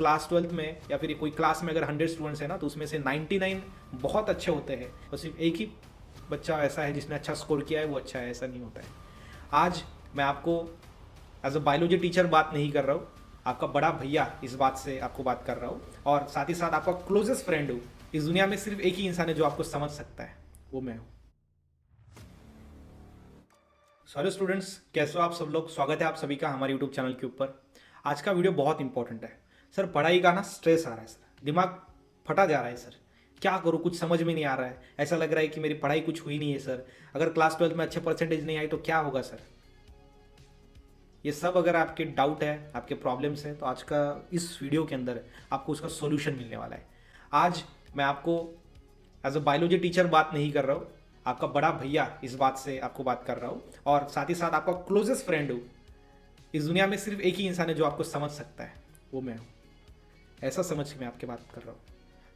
Class 12th में या फिर कोई क्लास में अगर 100 स्टूडेंट्स हैं ना, तो उसमें से 99 बहुत अच्छे होते हैं और सिर्फ एक ही बच्चा ऐसा है जिसने अच्छा स्कोर किया है, वो अच्छा है, ऐसा नहीं होता है। आज मैं आपको एज अ बायोलॉजी टीचर बात नहीं कर रहा हूँ, आपका बड़ा भैया इस बात से आपको बात कर रहा हूँ, और साथ ही साथ आपका क्लोजेस्ट फ्रेंड हूँ। इस दुनिया में सिर्फ एक ही इंसान है जो आपको समझ सकता है, वो मैं हूँ। सॉरी स्टूडेंट्स, कैसे हो आप सब लोग? स्वागत है आप सभी का हमारे यूट्यूब चैनल के ऊपर। आज का वीडियो बहुत इंपॉर्टेंट है सर। पढ़ाई का ना स्ट्रेस आ रहा है सर, दिमाग फटा जा रहा है सर। क्या करूँ, कुछ समझ में नहीं आ रहा है। ऐसा लग रहा है कि मेरी पढ़ाई कुछ हुई नहीं है सर। अगर क्लास 12th में अच्छे परसेंटेज नहीं आई तो क्या होगा सर। ये सब अगर आपके डाउट है, आपके प्रॉब्लम्स हैं, तो आज का इस वीडियो के अंदर आपको उसका सोल्यूशन मिलने वाला है। आज मैं आपको एज अ बायोलॉजी टीचर बात नहीं कर रहा हूँ, आपका बड़ा भैया इस बात से आपको बात कर रहा हूँ, और साथ ही साथ आपका क्लोजेस्ट फ्रेंड हूँ। इस दुनिया में सिर्फ एक ही इंसान है जो आपको समझ सकता है, वो मैं हूँ। ऐसा समझ के मैं आपके बात कर रहा हूँ,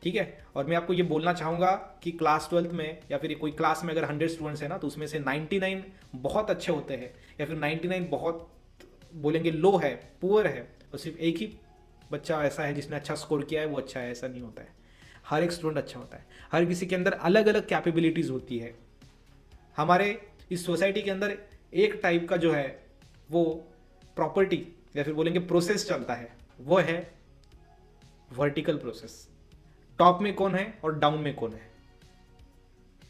ठीक है। और मैं आपको ये बोलना चाहूँगा कि क्लास 12th में या फिर कोई क्लास में अगर 100 स्टूडेंट्स हैं ना, तो उसमें से 99 बहुत अच्छे होते हैं या फिर 99 बहुत बोलेंगे लो है, पुअर है, और सिर्फ एक ही बच्चा ऐसा है जिसने अच्छा स्कोर किया है, वो अच्छा है, ऐसा नहीं होता है। हर एक स्टूडेंट अच्छा होता है। हर किसी के अंदर अलग अलग कैपेबिलिटीज़ होती है। हमारे इस सोसाइटी के अंदर एक टाइप का जो है वो प्रॉपर्टी या फिर बोलेंगे प्रोसेस चलता है, वो है वर्टिकल प्रोसेस। टॉप में कौन है और डाउन में कौन है,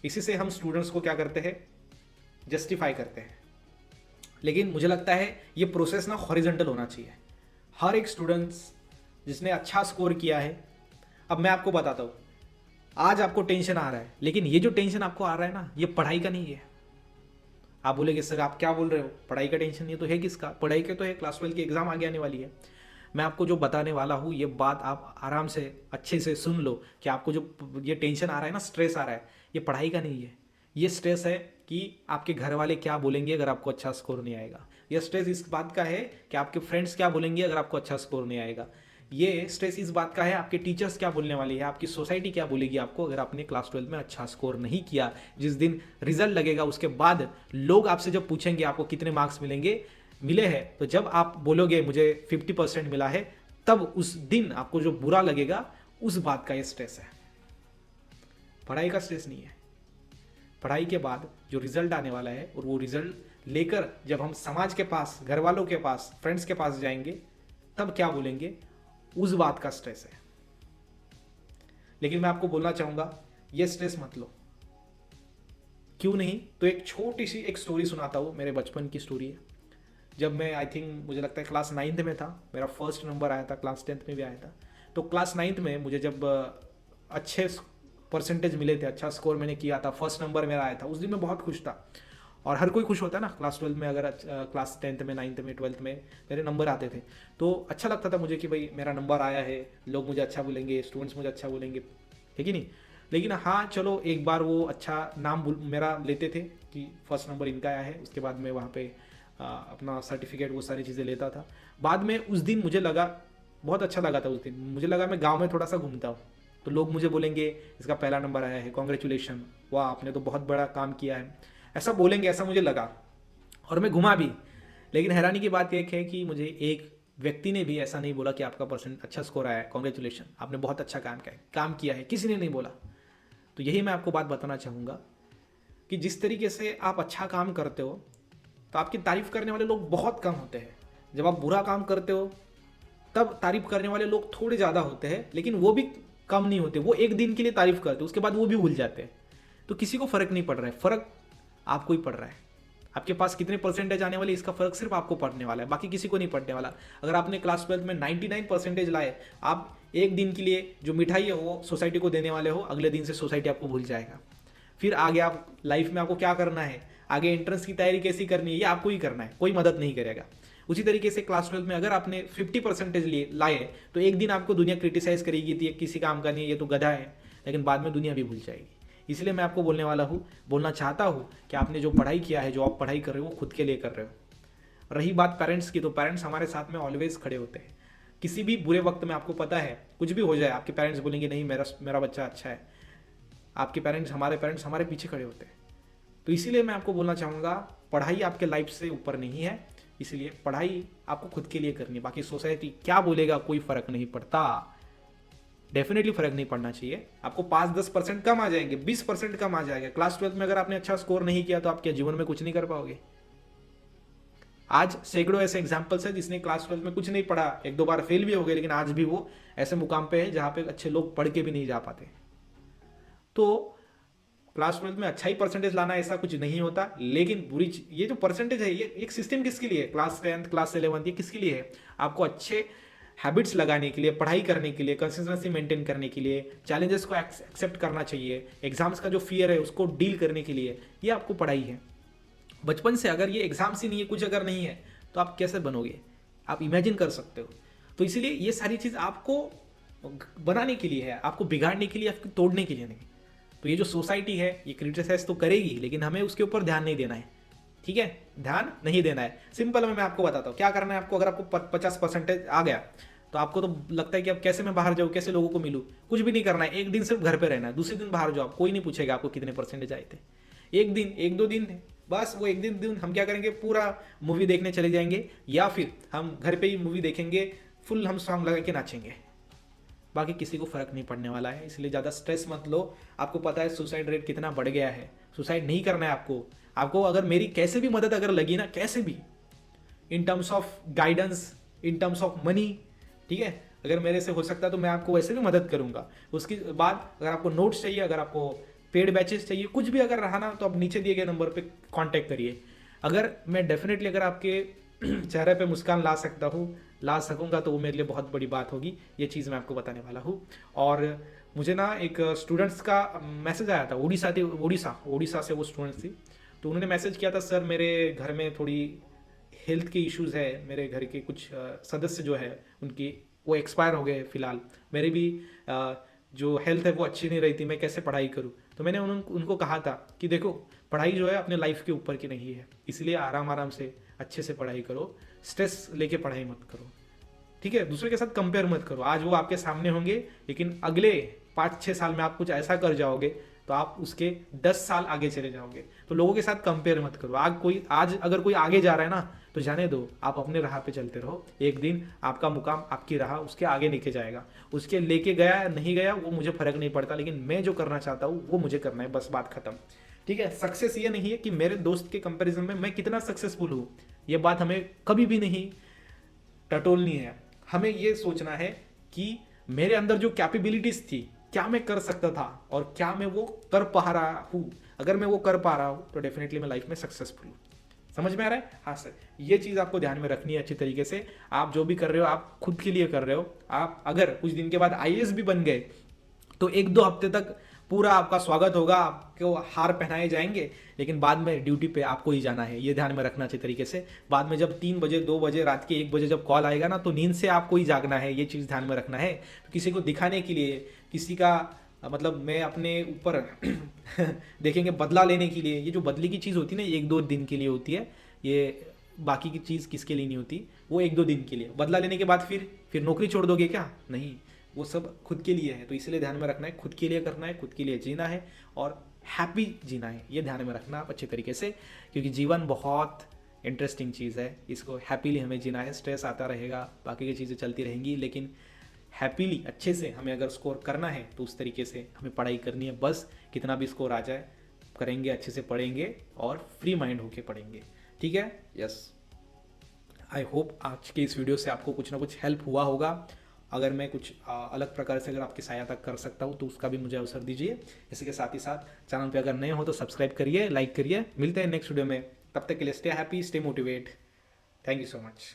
इसी से हम स्टूडेंट्स को क्या करते हैं, जस्टिफाई करते हैं। लेकिन मुझे लगता है ये प्रोसेस ना हॉरिजॉन्टल होना चाहिए। हर एक स्टूडेंट्स जिसने अच्छा स्कोर किया है, अब मैं आपको बताता हूँ। आज आपको टेंशन आ रहा है, लेकिन ये जो टेंशन आपको आ रहा है ना, ये पढ़ाई का नहीं है। आप बोलेगे सर आप क्या बोल रहे हो, पढ़ाई का टेंशन नहीं तो है किसका? पढ़ाई के तो है, क्लास 12 की एग्जाम आगे आने वाली है। मैं आपको जो बताने वाला हूँ, ये बात आप आराम से अच्छे से सुन लो कि आपको जो ये टेंशन आ रहा है ना, स्ट्रेस आ रहा है, ये पढ़ाई का नहीं है। ये स्ट्रेस है कि आपके घर वाले क्या बोलेंगे अगर आपको अच्छा स्कोर नहीं आएगा। यह स्ट्रेस इस बात का है कि आपके फ्रेंड्स क्या बोलेंगे अगर आपको अच्छा स्कोर नहीं आएगा। ये स्ट्रेस इस बात का है आपके टीचर्स क्या बोलने वाली है, आपकी सोसाइटी क्या बोलेगी आपको अगर आपने क्लास 12 में अच्छा स्कोर नहीं किया। जिस दिन रिजल्ट लगेगा उसके बाद लोग आपसे जब पूछेंगे आपको कितने मार्क्स मिले हैं, तो जब आप बोलोगे मुझे 50% मिला है, तब उस दिन आपको जो बुरा लगेगा, उस बात का ये स्ट्रेस है। पढ़ाई का स्ट्रेस नहीं है। पढ़ाई के बाद जो रिजल्ट आने वाला है, और वो रिजल्ट लेकर जब हम समाज के पास, घर वालों के पास, फ्रेंड्स के पास जाएंगे, तब क्या बोलेंगे, उस बात का स्ट्रेस है। लेकिन मैं आपको बोलना चाहूंगा, ये स्ट्रेस मत लो। क्यों नहीं? तो एक छोटी सी एक स्टोरी सुनाता हूँ, मेरे बचपन की स्टोरी है। जब मैं आई थिंक मुझे लगता है क्लास 9th में था, मेरा फर्स्ट नंबर आया था, क्लास 10th में भी आया था। तो क्लास 9th में मुझे जब अच्छे परसेंटेज मिले थे, अच्छा स्कोर मैंने किया था, फर्स्ट नंबर मेरा आया था, उस दिन मैं बहुत खुश था। और हर कोई खुश होता है ना क्लास 12 में, अगर क्लास 10th में, 9th में, 12th में मेरे नंबर आते थे, तो अच्छा लगता था मुझे कि भाई मेरा नंबर आया है, लोग मुझे अच्छा बोलेंगे, स्टूडेंट्स मुझे अच्छा बोलेंगे, है कि नहीं। लेकिन हाँ चलो, एक बार वो अच्छा नाम मेरा लेते थे कि फर्स्ट नंबर इनका आया है, उसके बाद मैं वहाँ पे अपना सर्टिफिकेट, वो सारी चीज़ें लेता था। बाद में उस दिन मुझे लगा, बहुत अच्छा लगा था उस दिन, मुझे लगा मैं गाँव में थोड़ा सा घूमता हूँ, तो लोग मुझे बोलेंगे इसका पहला नंबर आया है, कॉन्ग्रेचुलेशन, वाह आपने तो बहुत बड़ा काम किया है, ऐसा बोलेंगे, ऐसा मुझे लगा। और मैं घुमा भी। लेकिन हैरानी की बात यह है कि मुझे एक व्यक्ति ने भी ऐसा नहीं बोला कि आपका परसेंट अच्छा स्कोर आया है, कॉन्ग्रेचुलेशन, आपने बहुत अच्छा काम किया है, किसी ने नहीं बोला। तो यही मैं आपको बात बताना चाहूँगा कि जिस तरीके से आप अच्छा काम करते हो, तो आपकी तारीफ करने वाले लोग बहुत कम होते हैं। जब आप बुरा काम करते हो, तब तारीफ करने वाले लोग थोड़े ज़्यादा होते हैं, लेकिन वो भी कम नहीं होते। वो एक दिन के लिए तारीफ करते, उसके बाद वो भी भूल जाते हैं। तो किसी को फर्क नहीं पड़ रहा है, फर्क आपको ही पड़ रहा है। आपके पास कितने परसेंटेज आने वाले, इसका फर्क सिर्फ आपको पड़ने वाला है, बाकी किसी को नहीं पड़ने वाला। अगर आपने क्लास 12 में 99 परसेंटेज लाए, आप एक दिन के लिए जो मिठाई है वो सोसाइटी को देने वाले हो, अगले दिन से सोसाइटी आपको भूल जाएगा। फिर आगे आप लाइफ में आपको क्या करना है, आगे एंट्रेंस की तैयारी कैसी करनी है, ये आपको ही करना है, कोई मदद नहीं करेगा। उसी तरीके से क्लास 12 में अगर आपने 50% लिए लाए, तो एक दिन आपको दुनिया क्रिटिसाइज करेगी कि ये किसी काम का नहीं है, ये तो गधा है, लेकिन बाद में दुनिया भी भूल जाएगी। इसलिए मैं आपको बोलना चाहता हूँ कि आपने जो पढ़ाई किया है, जो आप पढ़ाई कर रहे हो, वो खुद के लिए कर रहे हो। रही बात पेरेंट्स की, तो पेरेंट्स हमारे साथ में ऑलवेज खड़े होते हैं। किसी भी बुरे वक्त में आपको पता है, कुछ भी हो जाए, आपके पेरेंट्स बोलेंगे नहीं मेरा बच्चा अच्छा है। आपके पेरेंट्स हमारे पीछे खड़े होते हैं। तो इसीलिए मैं आपको बोलना चाहूँगा, पढ़ाई आपके लाइफ से ऊपर नहीं है। इसलिए पढ़ाई आपको खुद के लिए करनी है, बाकी सोसाइटी क्या बोलेगा कोई फर्क नहीं पड़ता। डेफिनेटली फर्क नहीं पड़ना चाहिए। आपको 5-10% कम आ जाएंगे, 20% कम आ जाएगा। क्लास 12 में अगर आपने अच्छा स्कोर नहीं किया तो आप क्या जीवन में कुछ नहीं कर पाओगे? आज सैकड़ों ऐसे एग्जाम्पल्स है जिसने क्लास 12 में कुछ नहीं पढ़ा, 1-2 बार फेल भी हो गए, लेकिन आज भी वो ऐसे मुकाम पे है जहां पे अच्छे लोग पढ़ के भी नहीं जा पाते। तो क्लास 12 में अच्छा ही परसेंटेज लाना ऐसा कुछ नहीं होता, लेकिन ये जो परसेंटेज है ये एक सिस्टम किसके लिए है? क्लास 10th क्लास 11th ये किसके लिए है? आपको अच्छे हैबिट्स लगाने के लिए, पढ़ाई करने के लिए, कंसिस्टेंसी मेंटेन करने के लिए, चैलेंजेस को एक्सेप्ट करना चाहिए, एग्जाम्स का जो फियर है उसको डील करने के लिए, ये आपको पढ़ाई है। बचपन से अगर ये एग्जाम्स ही नहीं है, कुछ अगर नहीं है, तो आप कैसे बनोगे? आप इमेजिन कर सकते हो। तो इसलिए ये सारी चीज़ आपको बनाने के लिए है, आपको बिगाड़ने के लिए, आपको तोड़ने के लिए नहीं। तो ये जो सोसाइटी है ये क्रिटिसाइज तो करेगी, लेकिन हमें उसके ऊपर ध्यान नहीं देना है, ठीक है? ध्यान नहीं देना है। सिंपल मैं आपको बताता हूँ क्या करना है आपको। अगर आपको 50% आ गया तो आपको तो लगता है कि अब कैसे मैं बाहर जाऊँ, कैसे लोगों को मिलूँ? कुछ भी नहीं करना है, एक दिन सिर्फ घर पे रहना है, दूसरे दिन बाहर जाओ, कोई नहीं पूछेगा आपको कितने परसेंटेज आए थे। एक दिन, 1-2 दिन, बस वो एक दिन हम क्या करेंगे, पूरा मूवी देखने चले जाएंगे, या फिर हम घर पे ही मूवी देखेंगे, फुल हम सॉन्ग लगा के नाचेंगे। बाकी किसी को फर्क नहीं पड़ने वाला है। इसलिए ज़्यादा स्ट्रेस मत लो। आपको पता है सुसाइड रेट कितना बढ़ गया है, सुसाइड नहीं करना है आपको अगर मेरी कैसे भी मदद अगर लगी ना, कैसे भी, in terms of guidance, in terms of money, ठीक है, अगर मेरे से हो सकता है तो मैं आपको वैसे भी मदद करूंगा। उसके बाद अगर आपको नोट्स चाहिए, अगर आपको पेड बैचेस चाहिए, कुछ भी अगर रहा ना, तो आप नीचे दिए गए नंबर पे कांटेक्ट करिए। अगर मैं डेफिनेटली अगर आपके चेहरे पे मुस्कान ला सकूंगा तो वो मेरे लिए बहुत बड़ी बात होगी। ये चीज़ मैं आपको बताने वाला हूँ। और मुझे ना एक स्टूडेंट्स का मैसेज आया था, उड़ीसा से वो स्टूडेंट्स थी। तो उन्होंने मैसेज किया था, सर मेरे घर में थोड़ी हेल्थ के इश्यूज़ है, मेरे घर के कुछ सदस्य जो है उनकी वो एक्सपायर हो गए फिलहाल, मेरी भी जो हेल्थ है वो अच्छी नहीं रही थी, मैं कैसे पढ़ाई करूँ? तो मैंने उनको कहा था कि देखो, पढ़ाई जो है अपने लाइफ के ऊपर की नहीं है, इसलिए आराम से अच्छे से पढ़ाई करो, स्ट्रेस लेके पढ़ाई मत करो, ठीक है? दूसरे के साथ कंपेयर मत करो। आज वो आपके सामने होंगे, लेकिन अगले 5-6 साल में आप कुछ ऐसा कर जाओगे तो आप उसके 10 साल आगे चले जाओगे। तो लोगों के साथ कंपेयर मत करो। आज अगर कोई आगे जा रहा है ना, तो जाने दो, आप अपने राह पे चलते रहो। एक दिन आपका मुकाम, आपकी राह उसके आगे लेके जाएगा। उसके लेके गया नहीं गया वो मुझे फर्क नहीं पड़ता, लेकिन मैं जो करना चाहता हूँ वो मुझे करना है, बस बात खत्म, ठीक है? सक्सेस ये नहीं है कि मेरे दोस्त के कंपैरिजन में मैं कितना सक्सेसफुल हूँ, ये बात हमें कभी भी नहीं टटोलनी है। हमें ये सोचना है कि मेरे अंदर जो कैपेबिलिटीज थी, क्या मैं कर सकता था और क्या मैं वो कर पा रहा हूँ। अगर मैं वो कर पा रहा हूँ तो डेफिनेटली मैं लाइफ में सक्सेसफुल हूँ। समझ में आ रहा है? हाँ सर, ये चीज़ आपको ध्यान में रखनी है अच्छी तरीके से। आप जो भी कर रहे हो आप खुद के लिए कर रहे हो। आप अगर कुछ दिन के बाद आईएएस भी बन गए तो 1-2 हफ्ते तक पूरा आपका स्वागत होगा, आपको हार पहनाए जाएंगे, लेकिन बाद में ड्यूटी पे आपको ही जाना है। ये ध्यान में रखना अच्छे तरीके से। बाद में जब 3 बजे, 2 बजे, रात के 1 बजे जब कॉल आएगा ना, तो नींद से आपको ही जागना है। ये चीज़ ध्यान में रखना है। तो किसी को दिखाने के लिए, किसी का मतलब मैं अपने ऊपर देखेंगे बदला लेने के लिए, ये जो बदले की चीज़ होती है ना, 1-2 दिन के लिए होती है। ये बाकी की चीज़ किसके लिए नहीं होती, वो 1-2 दिन के लिए। बदला लेने के बाद फिर नौकरी छोड़ दोगे क्या? नहीं, वो सब खुद के लिए है। तो इसलिए ध्यान में रखना है, खुद के लिए करना है, खुद के लिए जीना है और हैप्पी जीना है। ये ध्यान में रखना आप अच्छे तरीके से, क्योंकि जीवन बहुत इंटरेस्टिंग चीज़ है। इसको हैप्पीली हमें जीना है। स्ट्रेस आता रहेगा, बाकी की चीज़ें चलती रहेंगी, लेकिन हैप्पीली अच्छे से हमें अगर स्कोर करना है तो उस तरीके से हमें पढ़ाई करनी है। बस कितना भी स्कोर आ जाए, करेंगे, अच्छे से पढ़ेंगे और फ्री माइंड होके पढ़ेंगे, ठीक है? यस, आई होप आज के इस वीडियो से आपको कुछ ना कुछ हेल्प हुआ होगा। अगर मैं कुछ अलग प्रकार से अगर आपकी सहायता कर सकता हूँ तो उसका भी मुझे अवसर दीजिए। इसी के साथ ही साथ चैनल पे अगर नए हो तो सब्सक्राइब करिए, लाइक करिए। मिलते हैं नेक्स्ट वीडियो में, तब तक के लिए stay happy, stay motivate. Thank you so much.